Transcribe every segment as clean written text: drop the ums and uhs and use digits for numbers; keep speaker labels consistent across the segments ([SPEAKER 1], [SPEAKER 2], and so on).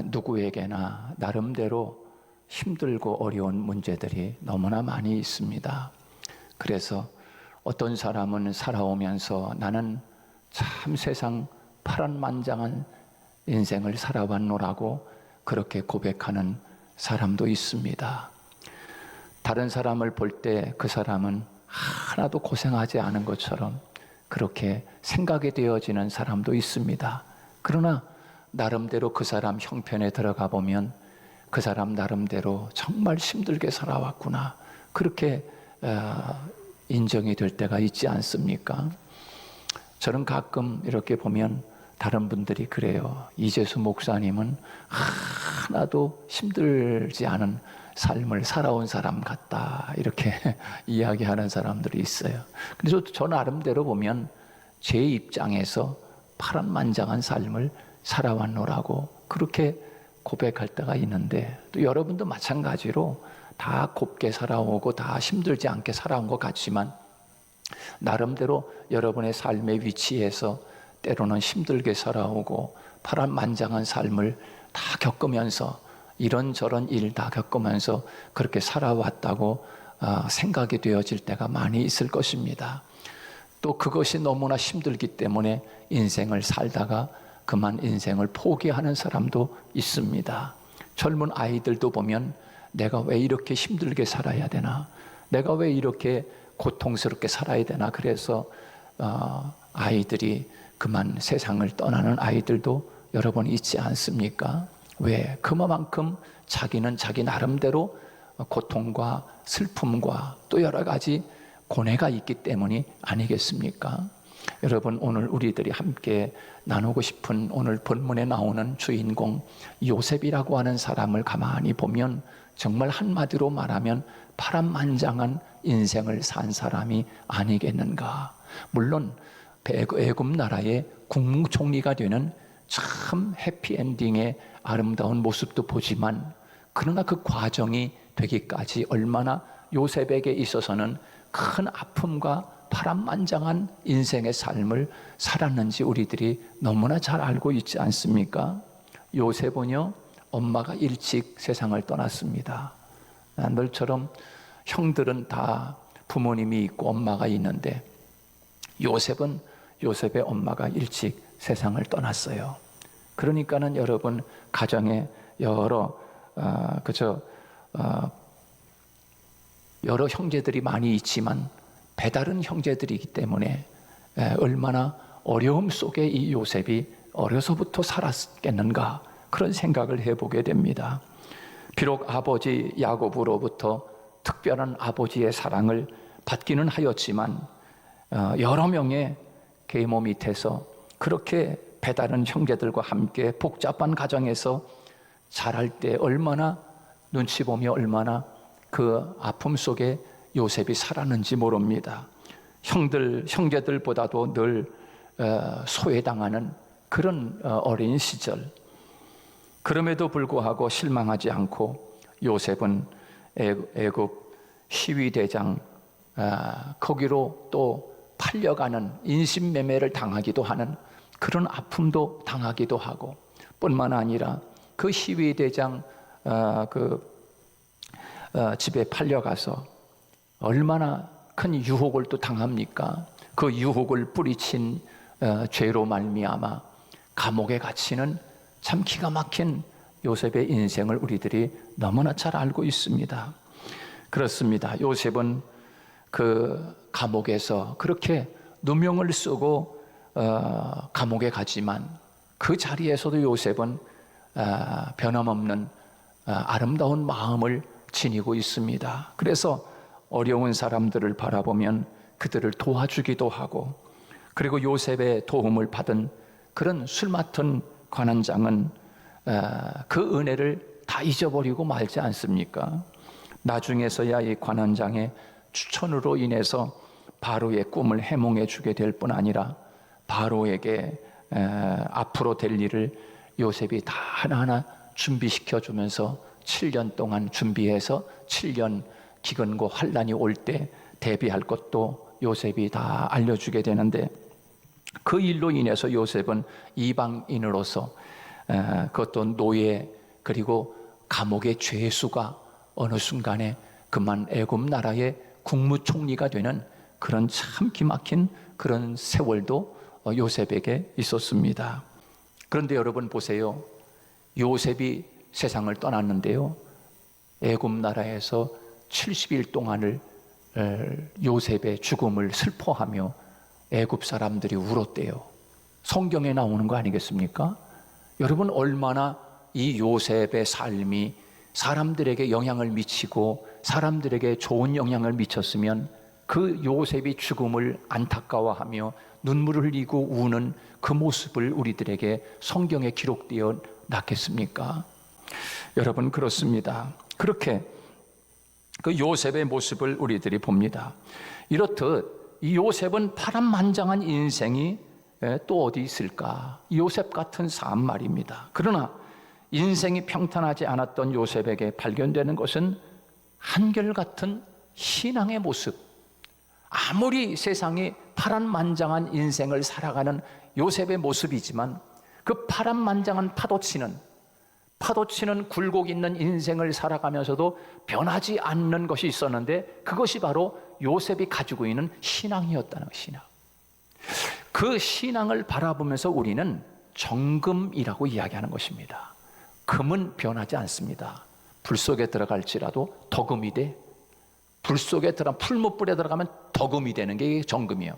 [SPEAKER 1] 누구에게나 나름대로 힘들고 어려운 문제들이 너무나 많이 있습니다. 그래서 어떤 사람은 살아오면서 나는 참 세상 파란만장한 인생을 살아왔노라고 그렇게 고백하는 사람도 있습니다. 다른 사람을 볼 때 그 사람은 하나도 고생하지 않은 것처럼 그렇게 생각이 되어지는 사람도 있습니다. 그러나 나름대로 그 사람 형편에 들어가 보면 그 사람 나름대로 정말 힘들게 살아왔구나, 그렇게 인정이 될 때가 있지 않습니까? 저는 가끔 이렇게 보면 다른 분들이 그래요. 이재수 목사님은 하나도 힘들지 않은 삶을 살아온 사람 같다, 이렇게 이야기하는 사람들이 있어요. 그래서 저 나름대로 보면 제 입장에서 파란만장한 삶을 살아왔노라고 그렇게 고백할 때가 있는데, 또 여러분도 마찬가지로 다 곱게 살아오고 다 힘들지 않게 살아온 것 같지만 나름대로 여러분의 삶의 위치에서 때로는 힘들게 살아오고 파란만장한 삶을 다 겪으면서 이런저런 일 다 겪으면서 그렇게 살아왔다고 생각이 되어질 때가 많이 있을 것입니다. 또 그것이 너무나 힘들기 때문에 인생을 살다가 그만 인생을 포기하는 사람도 있습니다. 젊은 아이들도 보면 내가 왜 이렇게 힘들게 살아야 되나, 내가 왜 이렇게 고통스럽게 살아야 되나, 그래서 아이들이 그만 세상을 떠나는 아이들도 여러 번 있지 않습니까? 왜? 그만큼 자기는 자기 나름대로 고통과 슬픔과 또 여러 가지 고뇌가 있기 때문이 아니겠습니까? 여러분, 오늘 우리들이 함께 나누고 싶은 오늘 본문에 나오는 주인공 요셉이라고 하는 사람을 가만히 보면 정말 한마디로 말하면 파란만장한 인생을 산 사람이 아니겠는가. 물론 애굽 나라의 국무총리가 되는 참 해피엔딩의 아름다운 모습도 보지만, 그러나 그 과정이 되기까지 얼마나 요셉에게 있어서는 큰 아픔과 파란만장한 인생의 삶을 살았는지 우리들이 너무나 잘 알고 있지 않습니까? 요셉은요, 엄마가 일찍 세상을 떠났습니다. 너처럼 형들은 다 부모님이 있고 엄마가 있는데 요셉은 요셉의 엄마가 일찍 세상을 떠났어요. 그러니까는 여러분, 가정에 여러 형제들이 많이 있지만 배다른 형제들이기 때문에 얼마나 어려움 속에 이 요셉이 어려서부터 살았겠는가, 그런 생각을 해보게 됩니다. 비록 아버지 야곱으로부터 특별한 아버지의 사랑을 받기는 하였지만 여러 명의 계모 밑에서 그렇게 배다른 형제들과 함께 복잡한 가정에서 자랄 때 얼마나 눈치 보며 얼마나 그 아픔 속에 요셉이 살았는지 모릅니다. 형제들보다도 늘 소외당하는 그런 어린 시절, 그럼에도 불구하고 실망하지 않고 요셉은 애굽 시위대장 거기로 또 팔려가는, 인신매매를 당하기도 하는 그런 아픔도 당하기도 하고, 뿐만 아니라 그 시위대장 집에 팔려가서 얼마나 큰 유혹을 또 당합니까? 그 유혹을 뿌리친 죄로 말미암아 감옥에 갇히는 참 기가 막힌 요셉의 인생을 우리들이 너무나 잘 알고 있습니다. 그렇습니다. 요셉은 그 감옥에서 그렇게 누명을 쓰고 감옥에 가지만 그 자리에서도 요셉은 변함없는 아름다운 마음을 지니고 있습니다. 그래서 어려운 사람들을 바라보면 그들을 도와주기도 하고, 그리고 요셉의 도움을 받은 그런 술 맡은 관원장은 그 은혜를 다 잊어버리고 말지 않습니까? 나중에서야 이 관원장의 추천으로 인해서 바로의 꿈을 해몽해 주게 될 뿐 아니라 바로에게 앞으로 될 일을 요셉이 다 하나하나 준비시켜 주면서 7년 동안 준비해서 7년 기근고 환란이 올 때 대비할 것도 요셉이 다 알려주게 되는데, 그 일로 인해서 요셉은 이방인으로서 그것도 노예 그리고 감옥의 죄수가 어느 순간에 그만 애굽 나라의 국무총리가 되는 그런 참 기막힌 그런 세월도 요셉에게 있었습니다. 그런데 여러분 보세요. 요셉이 세상을 떠났는데요, 애굽 나라에서 70일 동안을 요셉의 죽음을 슬퍼하며 애굽 사람들이 울었대요. 성경에 나오는 거 아니겠습니까? 여러분, 얼마나 이 요셉의 삶이 사람들에게 영향을 미치고 사람들에게 좋은 영향을 미쳤으면 그 요셉이 죽음을 안타까워하며 눈물을 흘리고 우는 그 모습을 우리들에게 성경에 기록되어 놨겠습니까? 여러분, 그렇습니다. 그렇게 그 요셉의 모습을 우리들이 봅니다. 이렇듯 이 요셉은 파란만장한 인생이 또 어디 있을까? 요셉 같은 삶 말입니다. 그러나 인생이 평탄하지 않았던 요셉에게 발견되는 것은 한결같은 신앙의 모습. 아무리 세상이 파란만장한 인생을 살아가는 요셉의 모습이지만 그 파란만장한 파도치는 굴곡 있는 인생을 살아가면서도 변하지 않는 것이 있었는데, 그것이 바로 요셉이 가지고 있는 신앙이었다는 신앙. 그 신앙을 바라보면서 우리는 정금이라고 이야기하는 것입니다. 금은 변하지 않습니다. 불 속에 들어갈지라도 덕음이 돼. 풀무불에 들어가면 덕음이 되는 게 정금이에요.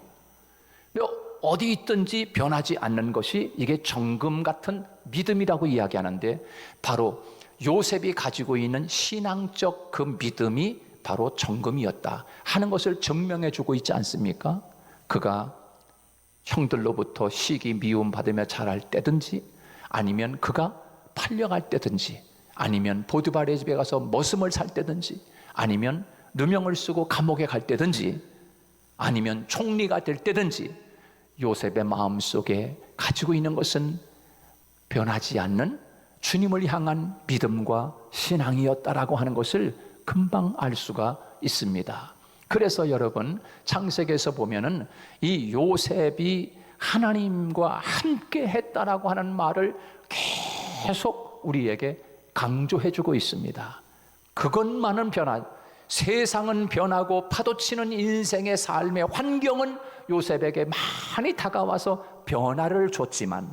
[SPEAKER 1] 어디 있든지 변하지 않는 것이 이게 정금 같은 믿음이라고 이야기하는데, 바로 요셉이 가지고 있는 신앙적 그 믿음이 바로 정금이었다 하는 것을 증명해 주고 있지 않습니까? 그가 형들로부터 시기 미움 받으며 자랄 때든지, 아니면 그가 팔려갈 때든지, 아니면 보드발의 집에 가서 머슴을 살 때든지, 아니면 누명을 쓰고 감옥에 갈 때든지, 아니면 총리가 될 때든지, 요셉의 마음속에 가지고 있는 것은 변하지 않는 주님을 향한 믿음과 신앙이었다라고 하는 것을 금방 알 수가 있습니다. 그래서 여러분, 창세기에서 보면은 이 요셉이 하나님과 함께 했다라고 하는 말을 계속 우리에게 강조해주고 있습니다. 그것만은 세상은 변하고 파도치는 인생의 삶의 환경은 요셉에게 많이 다가와서 변화를 줬지만,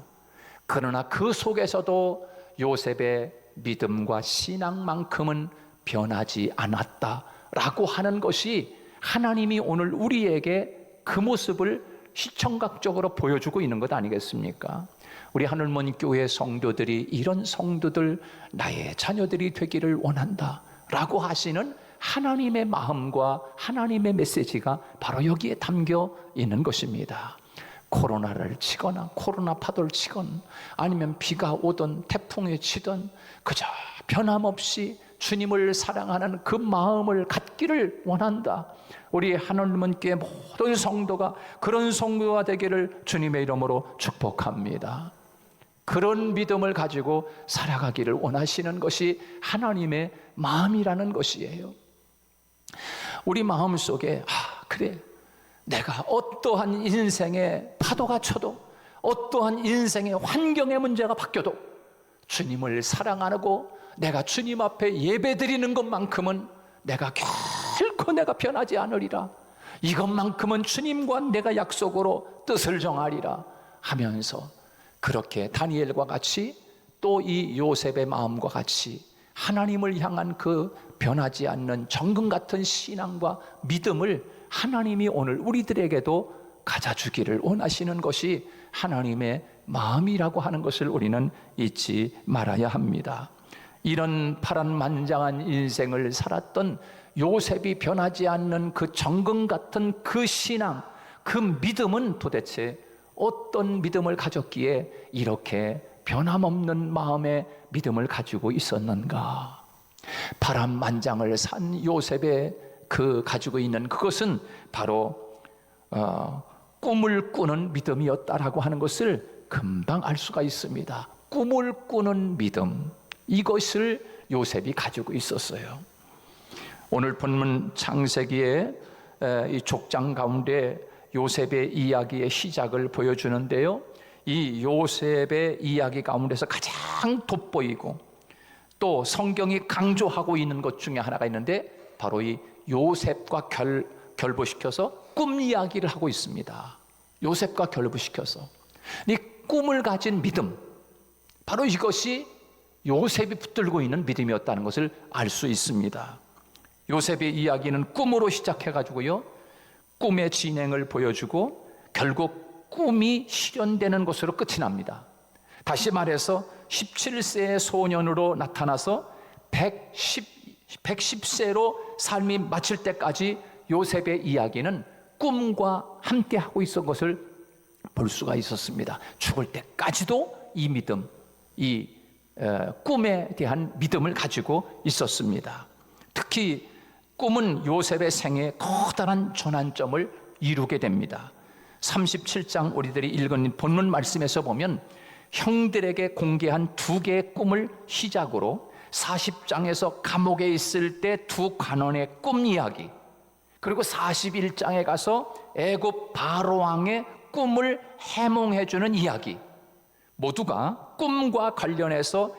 [SPEAKER 1] 그러나 그 속에서도 요셉의 믿음과 신앙만큼은 변하지 않았다라고 하는 것이 하나님이 오늘 우리에게 그 모습을 시청각적으로 보여주고 있는 것 아니겠습니까? 우리 하늘문 교회 성도들이 이런 성도들, 나의 자녀들이 되기를 원한다 라고 하시는 하나님의 마음과 하나님의 메시지가 바로 여기에 담겨 있는 것입니다. 코로나를 치거나 코로나 파도를 치건, 아니면 비가 오든 태풍이 치든 그저 변함없이 주님을 사랑하는 그 마음을 갖기를 원한다. 우리 하늘문교회 모든 성도가 그런 성도가 되기를 주님의 이름으로 축복합니다. 그런 믿음을 가지고 살아가기를 원하시는 것이 하나님의 마음이라는 것이에요. 우리 마음속에 그래, 내가 어떠한 인생의 파도가 쳐도, 어떠한 인생의 환경의 문제가 바뀌어도 주님을 사랑하고 내가 주님 앞에 예배드리는 것만큼은 내가 결코 내가 변하지 않으리라, 이것만큼은 주님과 내가 약속으로 뜻을 정하리라 하면서, 그렇게 다니엘과 같이 또 이 요셉의 마음과 같이 하나님을 향한 그 변하지 않는 정금 같은 신앙과 믿음을 하나님이 오늘 우리들에게도 가져주기를 원하시는 것이 하나님의 마음이라고 하는 것을 우리는 잊지 말아야 합니다. 이런 파란만장한 인생을 살았던 요셉이 변하지 않는 그 정금 같은 그 신앙, 그 믿음은 도대체 어떤 믿음을 가졌기에 이렇게 변함없는 마음의 믿음을 가지고 있었는가? 파란만장을 산 요셉의 그 가지고 있는 그것은 바로 꿈을 꾸는 믿음이었다라고 하는 것을 금방 알 수가 있습니다. 꿈을 꾸는 믿음, 이것을 요셉이 가지고 있었어요. 오늘 본문 창세기의 이 족장 가운데 요셉의 이야기의 시작을 보여주는데요, 이 요셉의 이야기 가운데서 가장 돋보이고 또 성경이 강조하고 있는 것 중에 하나가 있는데 바로 이 요셉과 결부시켜서 꿈 이야기를 하고 있습니다. 요셉과 결부시켜서 이 꿈을 가진 믿음, 바로 이것이 요셉이 붙들고 있는 믿음이었다는 것을 알 수 있습니다. 요셉의 이야기는 꿈으로 시작해가지고요, 꿈의 진행을 보여주고 결국 꿈이 실현되는 것으로 끝이 납니다. 다시 말해서 17세의 소년으로 나타나서 110세로 삶이 마칠 때까지 요셉의 이야기는 꿈과 함께 하고 있었던 것을 볼 수가 있었습니다. 죽을 때까지도 이 믿음, 이 꿈에 대한 믿음을 가지고 있었습니다. 특히 꿈은 요셉의 생에 커다란 전환점을 이루게 됩니다. 37장 우리들이 읽은 본문 말씀에서 보면 형들에게 공개한 두 개의 꿈을 시작으로 40장에서 감옥에 있을 때 두 관원의 꿈 이야기, 그리고 41장에 가서 애굽 바로 왕의 꿈을 해몽해주는 이야기, 모두가 꿈과 관련해서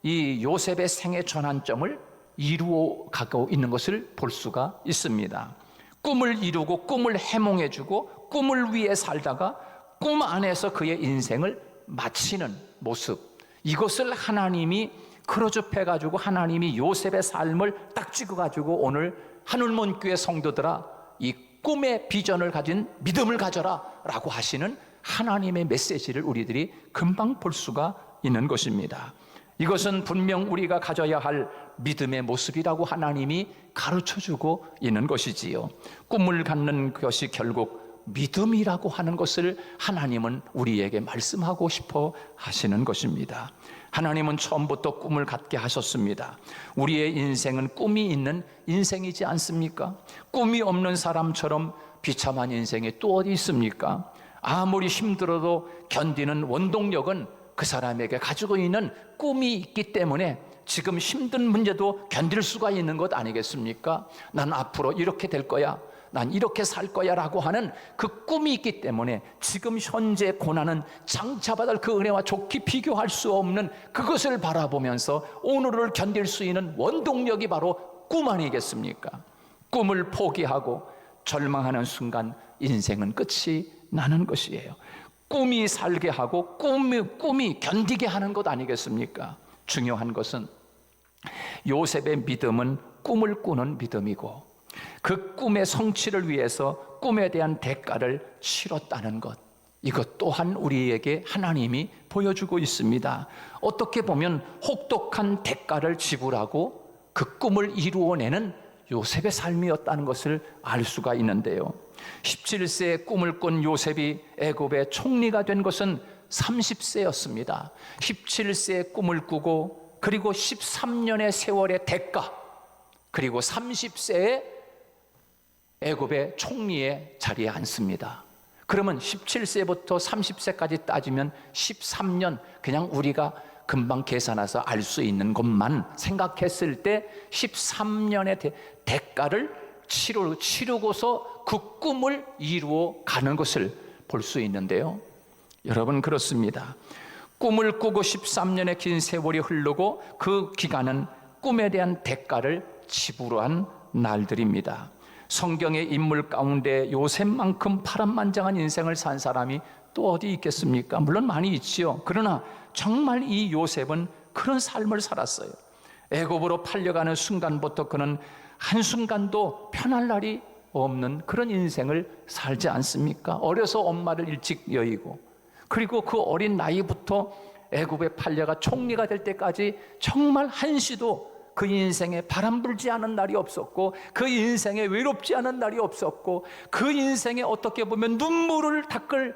[SPEAKER 1] 이 요셉의 생의 전환점을 이루어 가고 있는 것을 볼 수가 있습니다. 꿈을 이루고 꿈을 해몽해주고 꿈을 위해 살다가 꿈 안에서 그의 인생을 마치는 모습, 이것을 하나님이 크로즈해가지고 하나님이 요셉의 삶을 딱 찍어가지고 오늘 하늘문교회 성도들아, 이 꿈의 비전을 가진 믿음을 가져라 라고 하시는 하나님의 메시지를 우리들이 금방 볼 수가 있는 것입니다. 이것은 분명 우리가 가져야 할 믿음의 모습이라고 하나님이 가르쳐주고 있는 것이지요. 꿈을 갖는 것이 결국 믿음이라고 하는 것을 하나님은 우리에게 말씀하고 싶어 하시는 것입니다. 하나님은 처음부터 꿈을 갖게 하셨습니다. 우리의 인생은 꿈이 있는 인생이지 않습니까? 꿈이 없는 사람처럼 비참한 인생이 또 어디 있습니까? 아무리 힘들어도 견디는 원동력은 그 사람에게 가지고 있는 꿈이 있기 때문에 지금 힘든 문제도 견딜 수가 있는 것 아니겠습니까? 난 앞으로 이렇게 될 거야, 난 이렇게 살 거야 라고 하는 그 꿈이 있기 때문에 지금 현재 고난은 장차받을 그 은혜와 좋게 비교할 수 없는 그것을 바라보면서 오늘을 견딜 수 있는 원동력이 바로 꿈 아니겠습니까? 꿈을 포기하고 절망하는 순간 인생은 끝이 나는 것이에요. 꿈이 살게 하고 꿈이 견디게 하는 것 아니겠습니까? 중요한 것은 요셉의 믿음은 꿈을 꾸는 믿음이고 그 꿈의 성취를 위해서 꿈에 대한 대가를 치렀다는 것, 이것 또한 우리에게 하나님이 보여주고 있습니다. 어떻게 보면 혹독한 대가를 지불하고 그 꿈을 이루어내는 요셉의 삶이었다는 것을 알 수가 있는데요, 17세에 꿈을 꾼 요셉이 애굽의 총리가 된 것은 30세였습니다. 17세에 꿈을 꾸고 그리고 13년의 세월의 대가, 그리고 30세에 애굽의 총리의 자리에 앉습니다. 그러면 17세부터 30세까지 따지면 13년, 그냥 우리가 금방 계산해서 알 수 있는 것만 생각했을 때 13년의 대가를 치르고서 그 꿈을 이루어 가는 것을 볼 수 있는데요, 여러분 그렇습니다. 꿈을 꾸고 13년의 긴 세월이 흐르고 그 기간은 꿈에 대한 대가를 지불한 날들입니다. 성경의 인물 가운데 요셉만큼 파란만장한 인생을 산 사람이 또 어디 있겠습니까? 물론 많이 있지요. 그러나 정말 이 요셉은 그런 삶을 살았어요. 애굽으로 팔려가는 순간부터 그는 한순간도 편할 날이 없는 그런 인생을 살지 않습니까? 어려서 엄마를 일찍 여의고 그리고 그 어린 나이부터 애굽에 팔려가 총리가 될 때까지 정말 한시도 그 인생에 바람 불지 않은 날이 없었고 그 인생에 외롭지 않은 날이 없었고 그 인생에 어떻게 보면 눈물을 닦을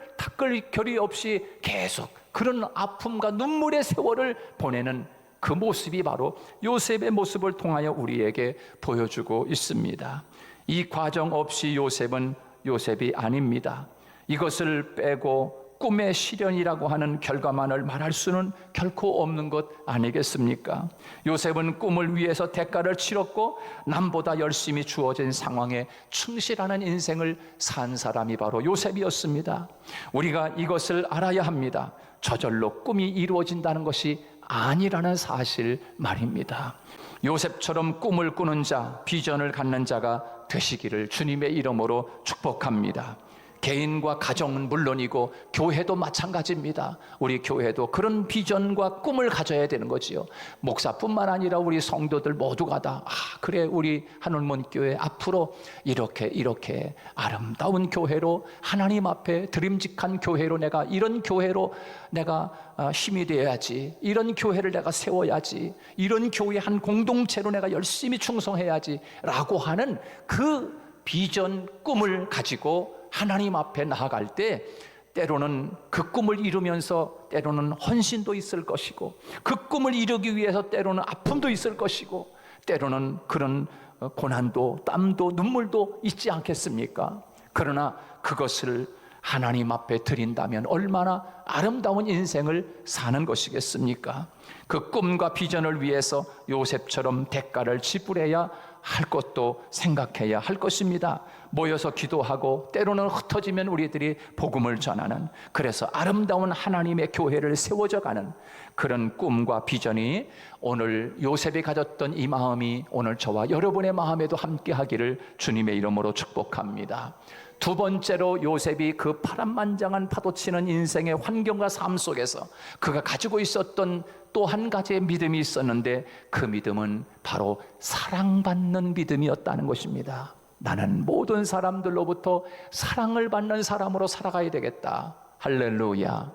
[SPEAKER 1] 겨리 없이 계속 그런 아픔과 눈물의 세월을 보내는 그 모습이 바로 요셉의 모습을 통하여 우리에게 보여주고 있습니다. 이 과정 없이 요셉은 요셉이 아닙니다. 이것을 빼고 꿈의 실현이라고 하는 결과만을 말할 수는 결코 없는 것 아니겠습니까? 요셉은 꿈을 위해서 대가를 치렀고 남보다 열심히 주어진 상황에 충실하는 인생을 산 사람이 바로 요셉이었습니다. 우리가 이것을 알아야 합니다. 저절로 꿈이 이루어진다는 것이 아니라는 사실 말입니다. 요셉처럼 꿈을 꾸는 자, 비전을 갖는 자가 되시기를 주님의 이름으로 축복합니다. 개인과 가정은 물론이고 교회도 마찬가지입니다. 우리 교회도 그런 비전과 꿈을 가져야 되는 거지요. 목사뿐만 아니라 우리 성도들 모두가 다 그래, 우리 한울문교회 앞으로 이렇게 아름다운 교회로, 하나님 앞에 드림직한 교회로, 내가 이런 교회로 내가 힘이 되어야지, 이런 교회를 내가 세워야지, 이런 교회 한 공동체로 내가 열심히 충성해야지 라고 하는 그 비전, 꿈을 가지고 하나님 앞에 나아갈 때 때로는 그 꿈을 이루면서 때로는 헌신도 있을 것이고, 그 꿈을 이루기 위해서 때로는 아픔도 있을 것이고, 때로는 그런 고난도, 땀도, 눈물도 있지 않겠습니까? 그러나 그것을 하나님 앞에 드린다면 얼마나 아름다운 인생을 사는 것이겠습니까? 그 꿈과 비전을 위해서 요셉처럼 대가를 지불해야 할 것도 생각해야 할 것입니다. 모여서 기도하고 때로는 흩어지면 우리들이 복음을 전하는, 그래서 아름다운 하나님의 교회를 세워져가는 그런 꿈과 비전이 오늘 요셉이 가졌던 이 마음이 오늘 저와 여러분의 마음에도 함께 하기를 주님의 이름으로 축복합니다. 두 번째로 요셉이 그 파란만장한 파도치는 인생의 환경과 삶 속에서 그가 가지고 있었던 또 한 가지의 믿음이 있었는데, 그 믿음은 바로 사랑받는 믿음이었다는 것입니다. 나는 모든 사람들로부터 사랑을 받는 사람으로 살아가야 되겠다. 할렐루야.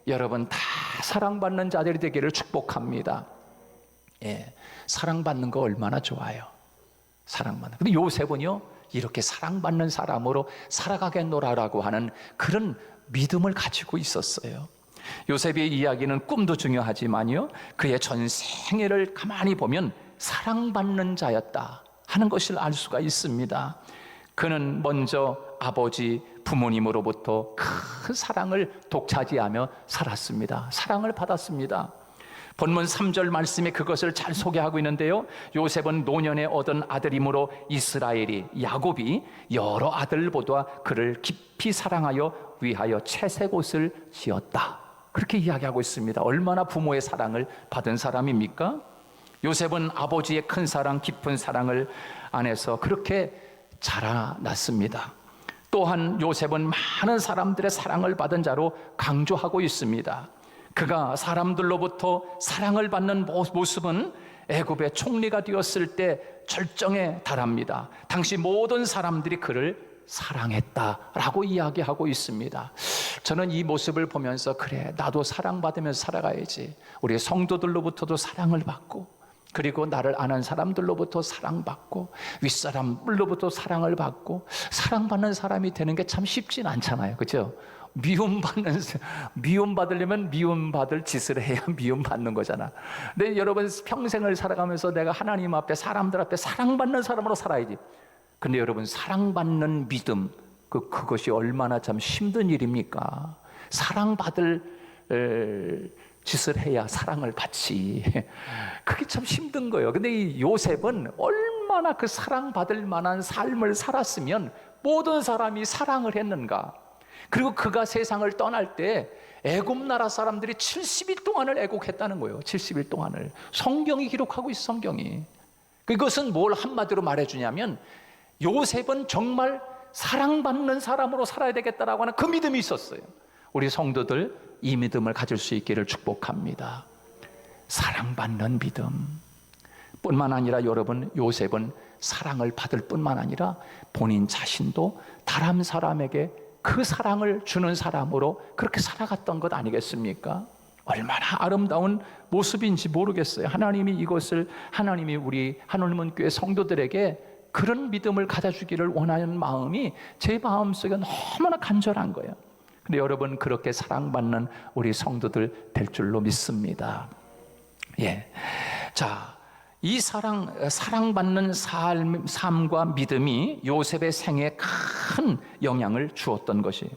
[SPEAKER 1] 여러분 다 사랑받는 자들이 되기를 축복합니다. 사랑받는 거 얼마나 좋아요. 사랑받는. 근데 요셉은요, 이렇게 사랑받는 사람으로 살아가겠노라라고 하는 그런 믿음을 가지고 있었어요. 요셉의 이야기는 꿈도 중요하지만요, 그의 전 생애를 가만히 보면 사랑받는 자였다 하는 것을 알 수가 있습니다. 그는 먼저 아버지, 부모님으로부터 큰 사랑을 독차지하며 살았습니다. 사랑을 받았습니다. 본문 3절 말씀에 그것을 잘 소개하고 있는데요, 요셉은 노년에 얻은 아들이므로 이스라엘이, 야곱이 여러 아들보다 그를 깊이 사랑하여 위하여 채색 옷을 지었다, 그렇게 이야기하고 있습니다. 얼마나 부모의 사랑을 받은 사람입니까? 요셉은 아버지의 큰 사랑, 깊은 사랑을 안에서 그렇게 자라났습니다. 또한 요셉은 많은 사람들의 사랑을 받은 자로 강조하고 있습니다. 그가 사람들로부터 사랑을 받는 모습은 애굽의 총리가 되었을 때 절정에 달합니다. 당시 모든 사람들이 그를 사랑했다라고 이야기하고 있습니다. 저는 이 모습을 보면서 그래, 나도 사랑받으면서 살아가야지. 우리 성도들로부터도 사랑을 받고, 그리고 나를 아는 사람들로부터 사랑받고, 윗사람들로부터 사랑을 받고, 사랑받는 사람이 되는 게 참 쉽진 않잖아요. 그렇죠? 미움받으려면 미움받을 짓을 해야 미움받는 거잖아. 근데 여러분 평생을 살아가면서 내가 하나님 앞에, 사람들 앞에 사랑받는 사람으로 살아야지. 근데 여러분 사랑받는 믿음, 그것이 얼마나 참 힘든 일입니까? 사랑받을 짓을 해야 사랑을 받지. 그게 참 힘든 거예요. 근데 이 요셉은 얼마나 그 사랑받을 만한 삶을 살았으면 모든 사람이 사랑을 했는가. 그리고 그가 세상을 떠날 때 애굽 나라 사람들이 70일 동안을 애국했다는 거예요. 70일 동안을. 성경이 기록하고 있어, 성경이. 그것은 뭘 한마디로 말해주냐면, 요셉은 정말 사랑받는 사람으로 살아야 되겠다라고 하는 그 믿음이 있었어요. 우리 성도들 이 믿음을 가질 수 있기를 축복합니다. 사랑받는 믿음 뿐만 아니라 여러분, 요셉은 사랑을 받을 뿐만 아니라 본인 자신도 다른 사람에게 그 사랑을 주는 사람으로 그렇게 살아갔던 것 아니겠습니까? 얼마나 아름다운 모습인지 모르겠어요. 하나님이 우리 한울문교회 성도들에게 그런 믿음을 가져주기를 원하는 마음이 제 마음속에 너무나 간절한 거예요. 근데 여러분, 그렇게 사랑받는 우리 성도들 될 줄로 믿습니다. 자, 이 사랑받는 삶과 믿음이 요셉의 생애에 큰 영향을 주었던 것이,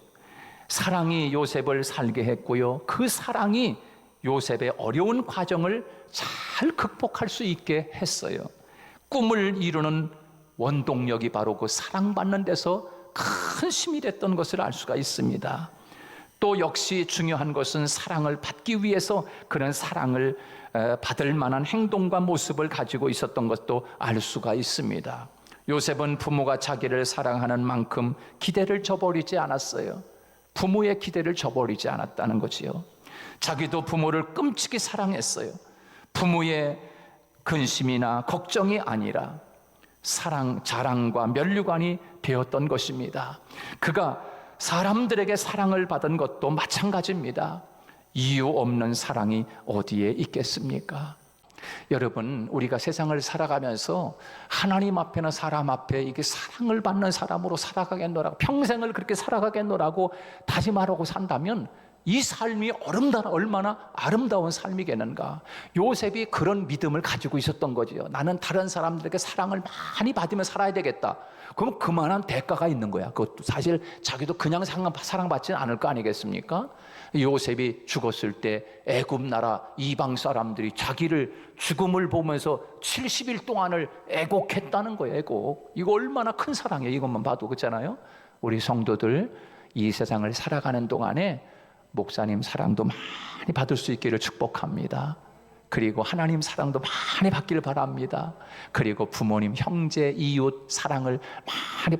[SPEAKER 1] 사랑이 요셉을 살게 했고요. 그 사랑이 요셉의 어려운 과정을 잘 극복할 수 있게 했어요. 꿈을 이루는 원동력이 바로 그 사랑받는 데서 큰 힘이 됐던 것을 알 수가 있습니다. 또 역시 중요한 것은 사랑을 받기 위해서 그런 사랑을 받을 만한 행동과 모습을 가지고 있었던 것도 알 수가 있습니다. 요셉은 부모가 자기를 사랑하는 만큼 기대를 저버리지 않았어요. 부모의 기대를 저버리지 않았다는 거지요. 자기도 부모를 끔찍이 사랑했어요. 부모의 근심이나 걱정이 아니라 사랑, 자랑과 면류관이 되었던 것입니다. 그가 사람들에게 사랑을 받은 것도 마찬가지입니다. 이유 없는 사랑이 어디에 있겠습니까? 여러분, 우리가 세상을 살아가면서 하나님 앞에나 사람 앞에 이게 사랑을 받는 사람으로 살아가겠노라고, 평생을 그렇게 살아가겠노라고 다짐하라고 산다면 이 삶이 얼마나 아름다운 삶이겠는가. 요셉이 그런 믿음을 가지고 있었던 거지요. 나는 다른 사람들에게 사랑을 많이 받으며 살아야 되겠다. 그럼 그만한 대가가 있는 거야. 그것도 사실 자기도 그냥 사랑받지는 않을 거 아니겠습니까? 요셉이 죽었을 때 애굽 나라 이방 사람들이 자기를 죽음을 보면서 70일 동안을 애곡했다는 거예요. 애곡. 이거 얼마나 큰 사랑이에요. 이것만 봐도. 그렇잖아요. 우리 성도들 이 세상을 살아가는 동안에 목사님 사랑도 많이 받을 수 있기를 축복합니다. 그리고 하나님 사랑도 많이 받기를 바랍니다. 그리고 부모님, 형제, 이웃 사랑을 많이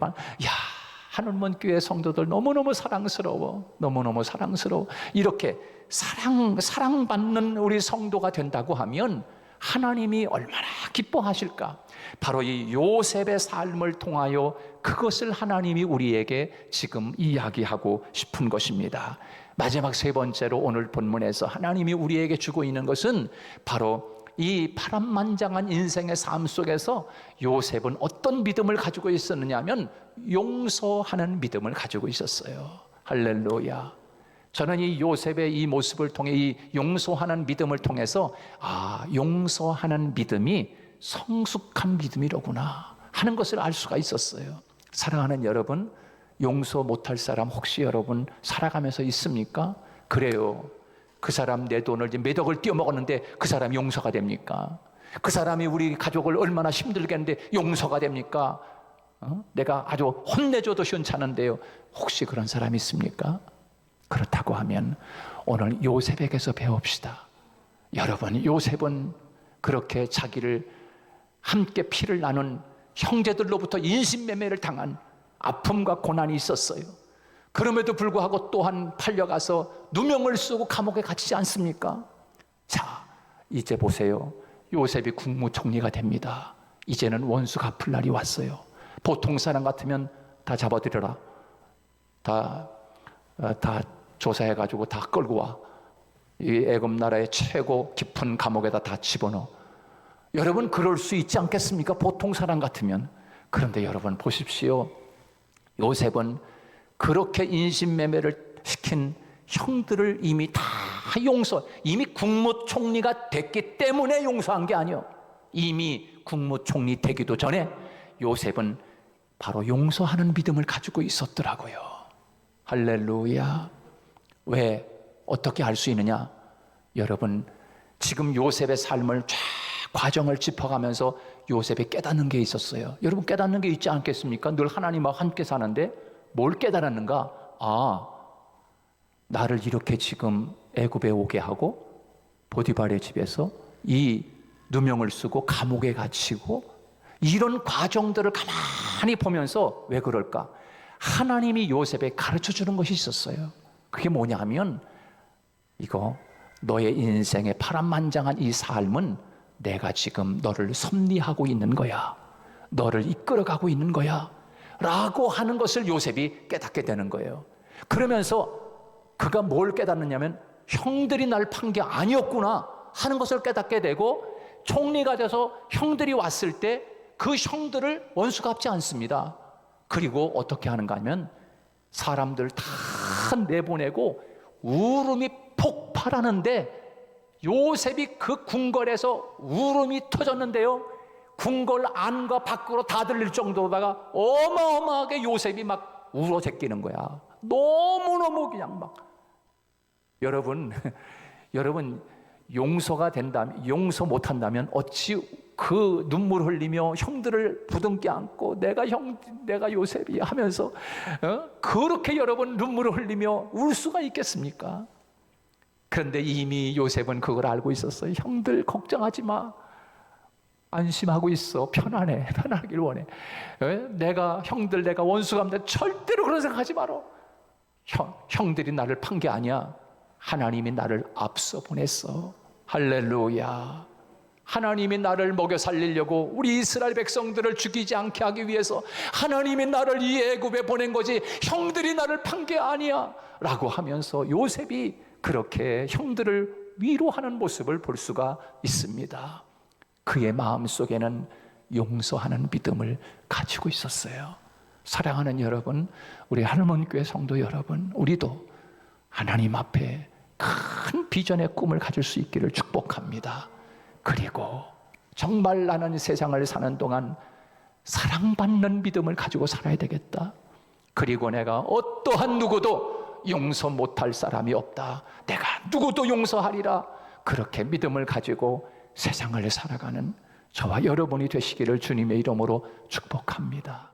[SPEAKER 1] 하늘문 교회 성도들 너무너무 사랑스러워. 너무너무 사랑스러워. 이렇게 사랑받는 우리 성도가 된다고 하면 하나님이 얼마나 기뻐하실까. 바로 이 요셉의 삶을 통하여 그것을 하나님이 우리에게 지금 이야기하고 싶은 것입니다. 마지막 세 번째로 오늘 본문에서 하나님이 우리에게 주고 있는 것은 바로 이 파란만장한 인생의 삶 속에서 요셉은 어떤 믿음을 가지고 있었느냐 하면 용서하는 믿음을 가지고 있었어요. 할렐루야. 저는 이 요셉의 이 모습을 통해 이 용서하는 믿음을 통해서 용서하는 믿음이 성숙한 믿음이로구나 하는 것을 알 수가 있었어요. 사랑하는 여러분, 용서 못할 사람 혹시 여러분 살아가면서 있습니까? 그래요. 그 사람 내 돈을 몇 억을 띄어먹었는데 그 사람이 용서가 됩니까? 그 사람이 우리 가족을 얼마나 힘들게 했는데 용서가 됩니까? 내가 아주 혼내줘도 시원찮은데요. 혹시 그런 사람이 있습니까? 그렇다고 하면 오늘 요셉에게서 배웁시다. 여러분, 요셉은 그렇게 자기를 함께 피를 나눈 형제들로부터 인신매매를 당한 아픔과 고난이 있었어요. 그럼에도 불구하고 또한 팔려가서 누명을 쓰고 감옥에 갇히지 않습니까? 자, 이제 보세요. 요셉이 국무총리가 됩니다. 이제는 원수 갚을 날이 왔어요. 보통 사람 같으면 다 잡아들여라. 다 조사해가지고 다 끌고 와. 이 애굽 나라의 최고 깊은 감옥에다 다 집어넣어. 여러분, 그럴 수 있지 않겠습니까? 보통 사람 같으면. 그런데 여러분 보십시오. 요셉은 그렇게 인신매매를 시킨 형들을 이미 다 이미 국무총리가 됐기 때문에 용서한 게 아니에요. 이미 국무총리 되기도 전에 요셉은 바로 용서하는 믿음을 가지고 있었더라고요. 할렐루야. 왜? 어떻게 알 수 있느냐? 여러분, 지금 요셉의 삶을 쫙 과정을 짚어가면서 요셉이 깨닫는 게 있었어요. 여러분, 깨닫는 게 있지 않겠습니까? 늘 하나님과 함께 사는데 뭘 깨달았는가? 나를 이렇게 지금 애굽에 오게 하고 보디발의 집에서 이 누명을 쓰고 감옥에 갇히고 이런 과정들을 가만히 보면서 왜 그럴까? 하나님이 요셉에 가르쳐 주는 것이 있었어요. 그게 뭐냐 하면 이거 너의 인생의 파란만장한 이 삶은 내가 지금 너를 섭리하고 있는 거야. 너를 이끌어가고 있는 거야. 라고 하는 것을 요셉이 깨닫게 되는 거예요. 그러면서 그가 뭘 깨닫느냐면 형들이 날 판 게 아니었구나 하는 것을 깨닫게 되고 총리가 돼서 형들이 왔을 때 그 형들을 원수 갚지 않습니다. 그리고 어떻게 하는가 하면 사람들 다 내보내고 울음이 폭발하는데 요셉이 그 궁궐에서 울음이 터졌는데요. 궁궐 안과 밖으로 다 들릴 정도로다가 어마어마하게 요셉이 막 울어 제끼는 거야. 너무너무 그냥 막 여러분 용서가 된다면, 용서 못한다면 어찌 그 눈물 흘리며 형들을 부둥켜 안고 내가 요셉이야 하면서 그렇게 여러분 눈물을 흘리며 울 수가 있겠습니까? 그런데 이미 요셉은 그걸 알고 있었어요. 형들 걱정하지 마, 안심하고 있어, 편하길 원해. 내가 원수감데 절대로 그런 생각하지 마라. 형들이 나를 판 게 아니야. 하나님이 나를 앞서 보냈어. 할렐루야. 하나님이 나를 먹여 살리려고, 우리 이스라엘 백성들을 죽이지 않게 하기 위해서 하나님이 나를 이 애굽에 보낸 거지 형들이 나를 판 게 아니야 라고 하면서 요셉이 그렇게 형들을 위로하는 모습을 볼 수가 있습니다. 그의 마음속에는 용서하는 믿음을 가지고 있었어요. 사랑하는 여러분, 우리 할멈교회 성도 여러분, 우리도 하나님 앞에 큰 비전의 꿈을 가질 수 있기를 축복합니다. 그리고 정말 나는 세상을 사는 동안 사랑받는 믿음을 가지고 살아야 되겠다. 그리고 내가 어떠한 누구도 용서 못할 사람이 없다. 내가 누구도 용서하리라. 그렇게 믿음을 가지고 세상을 살아가는 저와 여러분이 되시기를 주님의 이름으로 축복합니다.